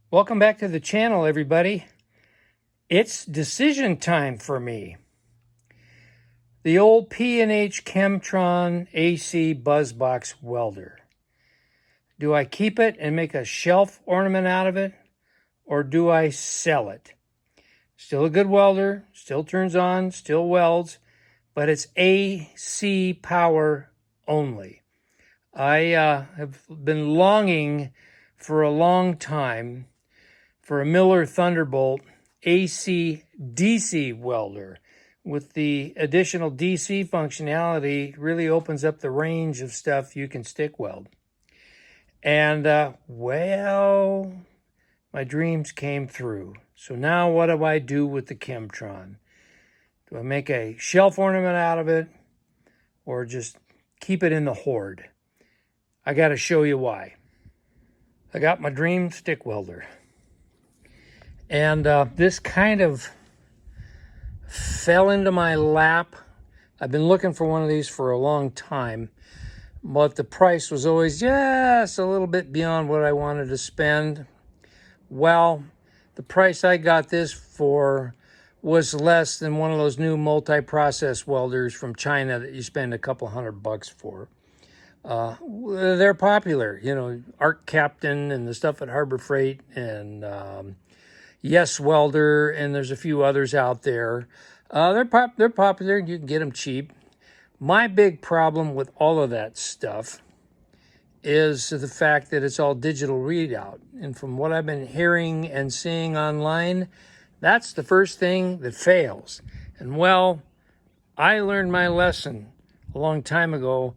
Welcome back to the channel, everybody. It's decision time for me. The old P&H Chemtron AC Buzzbox welder. Do I keep it and make a shelf ornament out of it, or do I sell it? Still a good welder, still turns on, still welds, but it's AC power only. I have been longing for a long time for a Miller Thunderbolt AC DC welder. With the additional DC functionality, really opens up the range of stuff you can stick weld. And well, my dreams came through. So now what do I do with the Chemtron? Do I make a shelf ornament out of it, or just keep it in the hoard? I got to show you why. I got my dream stick welder. And this kind of fell into my lap. I've been looking for one of these for a long time, but the price was always just a little bit beyond what I wanted to spend. Well, the price I got this for was less than one of those new multi-process welders from China that you spend a couple $100 for. They're popular, you know, Arc Captain and the stuff at Harbor Freight, and Yes Welder, and there's a few others out there. They're popular. You can get them cheap. My big problem with all of that stuff is the fact that it's all digital readout. And from what I've been hearing and seeing online, that's the first thing that fails. And well, I learned my lesson a long time ago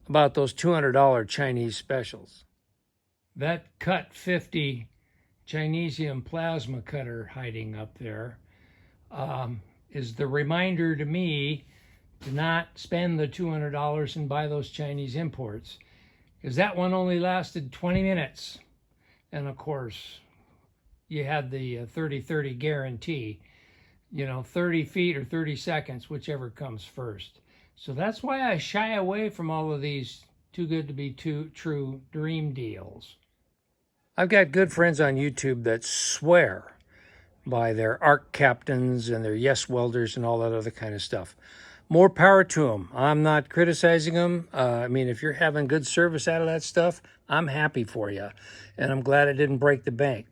about those $200 Chinese specials. That Cut 50 Chinesium plasma cutter hiding up there is the reminder to me to not spend the $200 and buy those Chinese imports, because that one only lasted 20 minutes. And of course, you had the 30-30 guarantee, you know, 30 feet or 30 seconds, whichever comes first. So that's why I shy away from all of these too good to be true dream deals. I've got good friends on YouTube that swear by their Arc Captains and their Yes Welders and all that other kind of stuff. More power to them. I'm not criticizing them. I mean, if you're having good service out of that stuff, I'm happy for you. And I'm glad it didn't break the bank.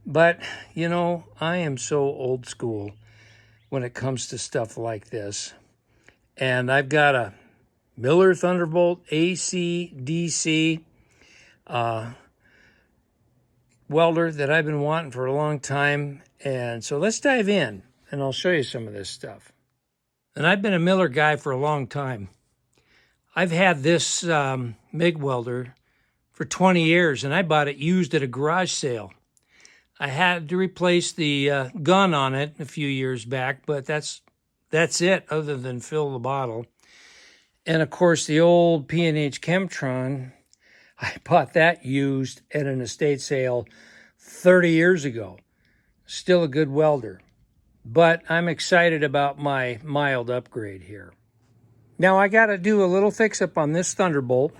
But, you know, I am so old school when it comes to stuff like this. And I've got a Miller Thunderbolt AC DC welder that I've been wanting for a long time. And so let's dive in and I'll show you some of this stuff. And I've been a Miller guy for a long time. I've had this MIG welder for 20 years, and I bought it used at a garage sale. I had to replace the gun on it a few years back, but that's it, other than fill the bottle. And of course, the old P&H Chemtron, I bought that used at an estate sale 30 years ago. Still a good welder. But I'm excited about my mild upgrade here. Now I got to do a little fix-up on this Thunderbolt.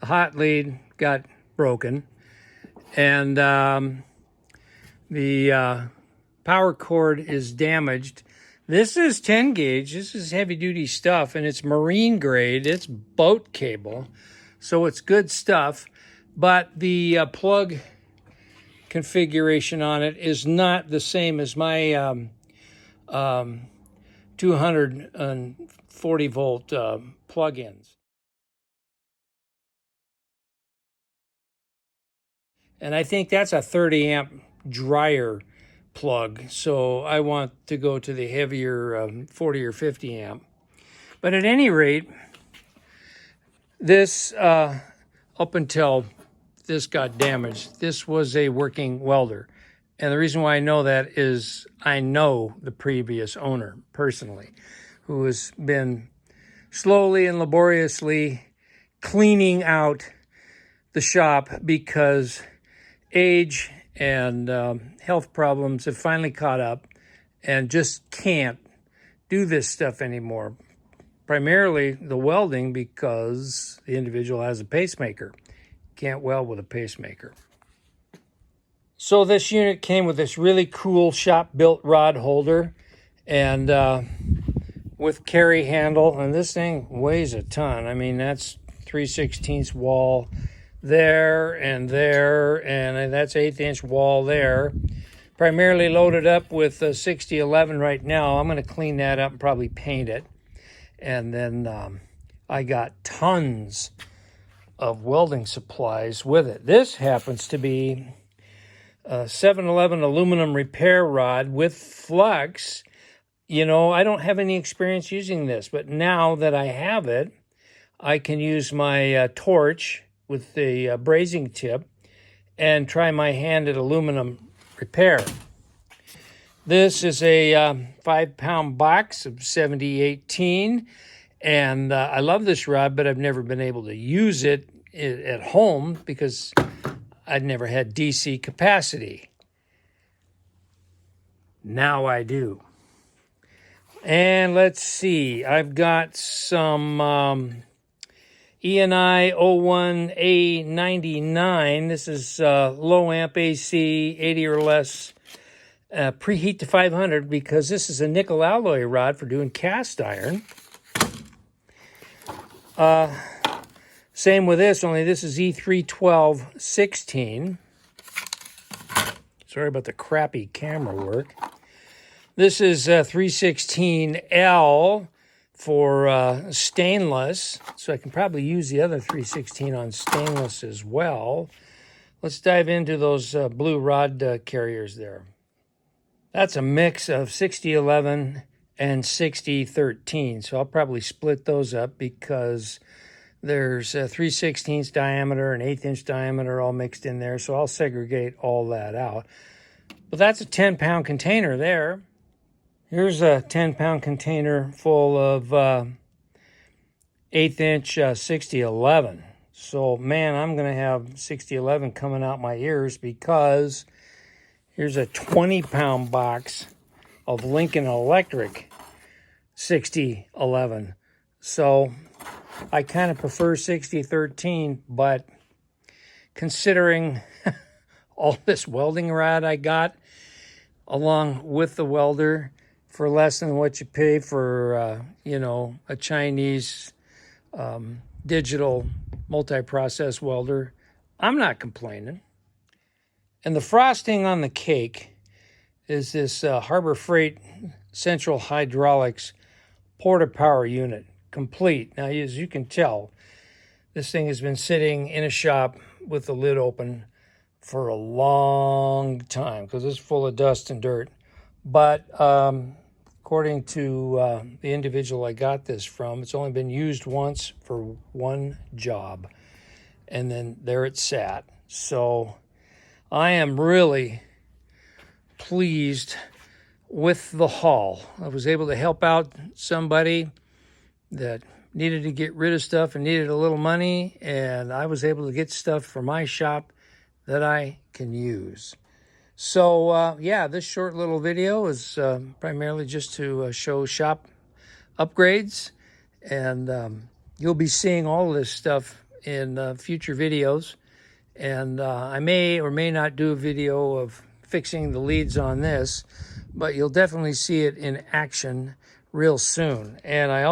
The hot lead got broken. And the power cord is damaged. This is 10 gauge. This is heavy-duty stuff, and it's marine grade. It's boat cable, so it's good stuff. But the plug configuration on it is not the same as my 240-volt plug-ins. And I think that's a 30-amp dryer plug, so I want to go to the heavier 40 or 50 amp. But at any rate, this up until this got damaged, this was a working welder. And the reason why I know that is I know the previous owner personally, who has been slowly and laboriously cleaning out the shop because age and health problems have finally caught up and just can't do this stuff anymore. Primarily the welding, because the individual has a pacemaker. Can't weld with a pacemaker. So this unit came with this really cool shop-built rod holder and with carry handle, and this thing weighs a ton. I mean, that's 3/16 wall there, and that's 1/8" wall there. Primarily loaded up with 6011 right now. I'm going to clean that up and probably paint it. And then I got tons of welding supplies with it. This happens to be a 711 aluminum repair rod with flux. You know, I don't have any experience using this, but now that I have it, I can use my torch with the brazing tip and try my hand at aluminum repair. This is a 5-pound box of 7018, and I love this rod, but I've never been able to use it at home because I'd never had DC capacity. Now I do. And let's see, I've got some ENI 01A99. This is low amp AC, 80 or less, preheat to 500, because this is a nickel alloy rod for doing cast iron. Same with this, only this is E31216. Sorry about the crappy camera work. This is 316L for stainless, so I can probably use the other 316 on stainless as well. Let's dive into those blue rod carriers there. That's a mix of 6011 and 6013, so I'll probably split those up because there's 3/16 diameter and 1/8" diameter all mixed in there, so I'll segregate all that out. But that's a 10-pound container there. Here's a 10-pound container full of 1/8" 6011. So, man, I'm going to have 6011 coming out my ears because here's a 20-pound box of Lincoln Electric 6011. So, I kind of prefer 6013, but considering all this welding rod I got along with the welder for less than what you pay for, you know, a Chinese digital multi-process welder, I'm not complaining. And the frosting on the cake is this Harbor Freight Central Hydraulics Porta-Power unit, complete. Now, as you can tell, this thing has been sitting in a shop with the lid open for a long time because it's full of dust and dirt. But according to the individual I got this from, it's only been used once for one job, and then there it sat. So I am really pleased with the haul. I was able to help out somebody that needed to get rid of stuff and needed a little money, and I was able to get stuff for my shop that I can use. So, yeah, this short little video is primarily just to show shop upgrades, and you'll be seeing all of this stuff in future videos. And I may or may not do a video of fixing the leads on this, but you'll definitely see it in action real soon. And I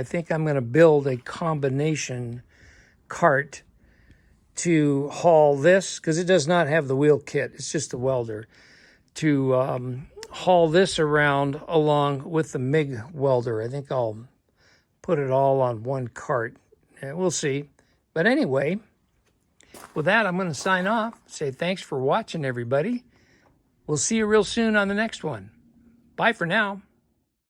think I'm going to build a combination cart to haul this, because it does not have the wheel kit, it's just the welder, to haul this around along with the MIG welder. I think I'll put it all on one cart, and we'll see. But anyway, with that, I'm going to sign off, say thanks for watching, everybody. We'll see you real soon on the next one. Bye for now.